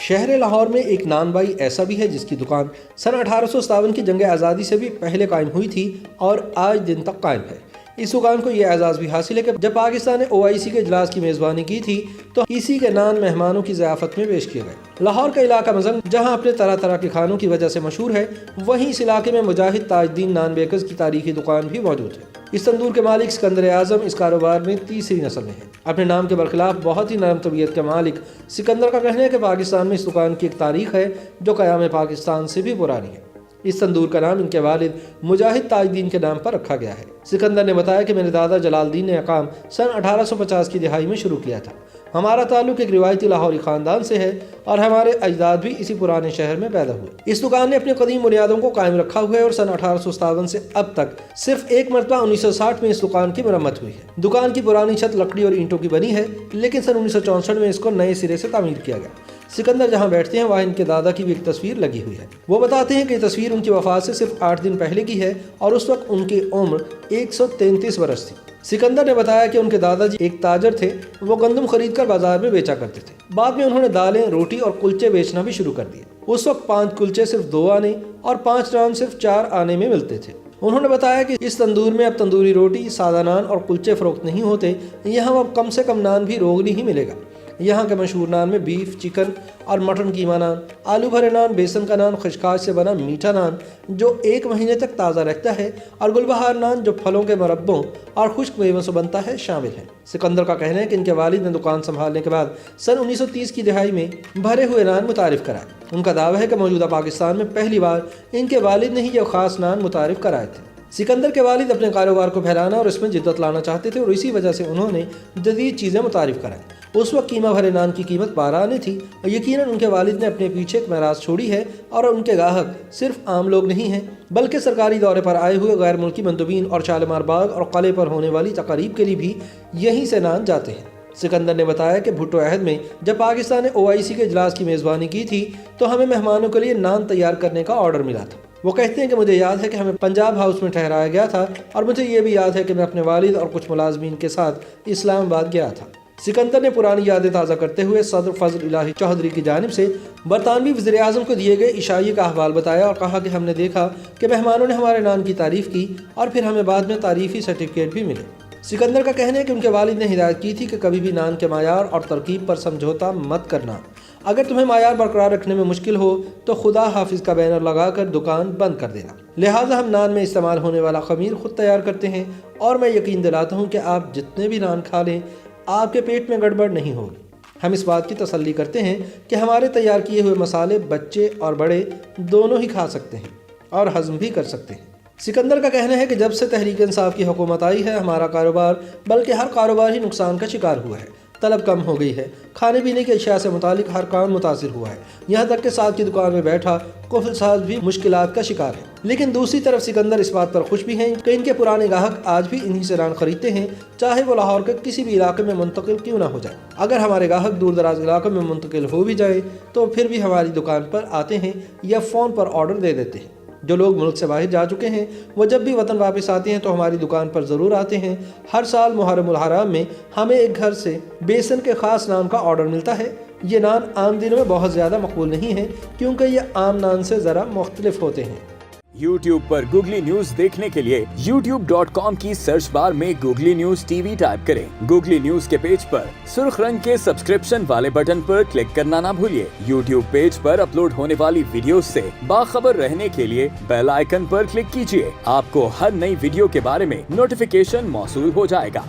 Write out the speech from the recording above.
शहर लाहौर में एक नान बाई ऐसा भी है जिसकी दुकान सन 1857 की जंग आज़ादी से भी पहले कायम हुई थी और आज दिन तक कायम है। इस दुकान को यह एजाज़ भी हासिल है कि जब पाकिस्तान ने OIC के इजलास की मेज़बानी की थी तो इसी के नान मेहमानों की ज़ियाफ़त में पेश किए गए। लाहौर का इलाका मज़न जहाँ अपने तरह तरह के खानों की वजह से मशहूर है, वहीं इस इलाके में मुजाहिद ताजुद्दीन नान बेकर्स की तारीखी दुकान भी मौजूद है। इस तंदूर के मालिक सिकंदर आज़म इस कारोबार में तीसरी नस्ल में है। अपने नाम के बरखिलाफ बहुत ही नरम तबीयत के मालिक सिकंदर का कहना है कि पाकिस्तान में इस दुकान की एक तारीख है जो क़याम पाकिस्तान से भी पुरानी है। इस तंदूर का नाम इनके वालिद मुजाहिद ताजुद्दीन के नाम पर रखा गया है। सिकंदर ने बताया कि मेरे दादा जलालुद्दीन ने काम सन 1850 की दिहाई में शुरू किया था। हमारा ताल्लुक एक रिवायती लाहौरी ख़ानदान से है और हमारे अजदाद भी इसी पुराने शहर में पैदा हुए। इस दुकान ने अपनी कदीम बुनियादों को कायम रखा हुआ है और सन 1857 से अब तक सिर्फ एक मरतबा 1960 में इस दुकान की मरम्मत हुई है। दुकान की पुरानी छत लकड़ी और ईंटों की बनी है, लेकिन सन 1964 में इसको नए सिरे से तामीर किया गया। सिकंदर जहां बैठते हैं वहाँ इनके दादा की भी एक तस्वीर लगी हुई है। वो बताते हैं कि तस्वीर उनकी वफात से सिर्फ 8 दिन पहले की है और उस वक्त उनकी उम्र 133 बरस थी। सिकंदर ने बताया कि उनके दादाजी एक ताजर थे, वो गंदम खरीद कर बाजार में बेचा करते थे। बाद में उन्होंने दालें, रोटी और कुलचे बेचना भी शुरू कर दिए। उस वक्त 5 कुलचे सिर्फ 2 आने और 5 नान सिर्फ 4 आने में मिलते थे। उन्होंने बताया कि इस तंदूर में अब तंदूरी रोटी, सादा नान और कुलचे फरोख्त नहीं होते, यहाँ अब कम से कम नान भी रोगनी ही मिलेगा। यहाँ के मशहूर नान में बीफ, चिकन और मटन कीमा नान, आलू भरे नान, बेसन का नान, खशखाश से बना मीठा नान जो 1 महीने तक ताज़ा रहता है और गुलबहार नान जो फलों के मुरब्बों और खुश्क मेवों से बनता है शामिल है। सिकंदर का कहना है कि इनके वालिद ने दुकान संभालने के बाद सन 1930 की दिहाई में भरे हुए नान मुतारिफ कराए। उनका दावा है कि मौजूदा पाकिस्तान में पहली बार इनके वालिद ने ही ये खास नान मुतारिफ कराए थे। सिकंदर के वालिद अपने कारोबार को फैलाना और इसमें जिद्दत लाना चाहते थे और इसी वजह से उन्होंने जदीद चीज़ें मुतारिफ कराई। उस वक्त कीमा भरे नान की कीमत 12 आने थी और यकीनन उनके वालिद ने अपने पीछे एक मेराज छोड़ी है और उनके गाहक सिर्फ आम लोग नहीं हैं, बल्कि सरकारी दौरे पर आए हुए गैर मुल्की मंदुबीन और शालीमार बाग और किले पर होने वाली तकारीब के लिए भी यहीं से नान जाते हैं। सिकंदर ने बताया कि भुट्टो अहद में जब पाकिस्तान ने OIC के इजलास की मेज़बानी की थी तो हमें मेहमानों के लिए नान तैयार करने का ऑर्डर मिला था। वो कहते हैं कि मुझे याद है कि हमें पंजाब हाउस में ठहराया गया था और मुझे ये भी याद है कि मैं अपने वालिद और कुछ मुलाजमीन के साथ इस्लामाबाद गया था। सिकंदर ने पुरानी यादें ताज़ा करते हुए सदर फजल इलाही चौधरी की जानिब से बरतानवी वज़ीर आज़म को दिए गए इशाइये का अहवाल बताया और कहा कि हमने देखा कि मेहमानों ने हमारे नान की तारीफ़ की और फिर हमें बाद में तारीफ़ी सर्टिफिकेट भी मिले। सिकंदर का कहना है कि उनके वालिद ने हिदायत की थी कि कभी भी नान के मायार और तरकीब पर समझौता मत करना। अगर तुम्हें मायार बरकरार रखने में मुश्किल हो तो खुदा हाफिज का बैनर लगाकर दुकान बंद कर देना। लिहाजा हम नान में इस्तेमाल होने वाला खमीर खुद तैयार करते हैं और मैं यकीन दिलाता हूँ कि आप जितने भी नान खा लें आपके पेट में गड़बड़ नहीं होगी। हम इस बात की तसल्ली करते हैं कि हमारे तैयार किए हुए मसाले बच्चे और बड़े दोनों ही खा सकते हैं और हज़म भी कर सकते हैं। सिकंदर का कहना है कि जब से तहरीक इंसाफ की हुकूमत आई है हमारा कारोबार बल्कि हर कारोबार ही नुकसान का शिकार हुआ है। तलब कम हो गई है, खाने पीने की अशिया से मुतालिक हर काम मुतासिर हुआ है, यहाँ तक कि साथ की दुकान में बैठा कुफल साज भी मुश्किलात का शिकार है। लेकिन दूसरी तरफ सिकंदर इस बात पर खुश भी हैं कि इनके पुराने ग्राहक आज भी इन्हीं से नान खरीदते हैं, चाहे वो लाहौर के किसी भी इलाके में मुंतकिल क्यों ना हो जाए। अगर हमारे ग्राहक दूर दराज इलाकों में मुंतकिल हो भी जाए तो फिर भी हमारी दुकान पर आते हैं या फ़ोन पर ऑर्डर दे देते हैं। जो लोग मुल्क से बाहर जा चुके हैं वो जब भी वतन वापस आते हैं तो हमारी दुकान पर ज़रूर आते हैं। हर साल मुहर्रमुल हराम में हमें एक घर से बेसन के ख़ास नान का ऑर्डर मिलता है। ये नान आम दिनों में बहुत ज़्यादा मकबूल नहीं है क्योंकि ये आम नान से ज़रा मुख्तलिफ होते हैं। YouTube पर गूगली न्यूज देखने के लिए youtube.com की सर्च बार में गूगली न्यूज TV टाइप करें। गूगली न्यूज के पेज पर सुर्ख रंग के सब्सक्रिप्शन वाले बटन पर क्लिक करना ना भूलिए। YouTube पेज पर अपलोड होने वाली वीडियोस से बाखबर रहने के लिए बेल आइकन पर क्लिक कीजिए। आपको हर नई वीडियो के बारे में नोटिफिकेशन मौसूल हो जाएगा।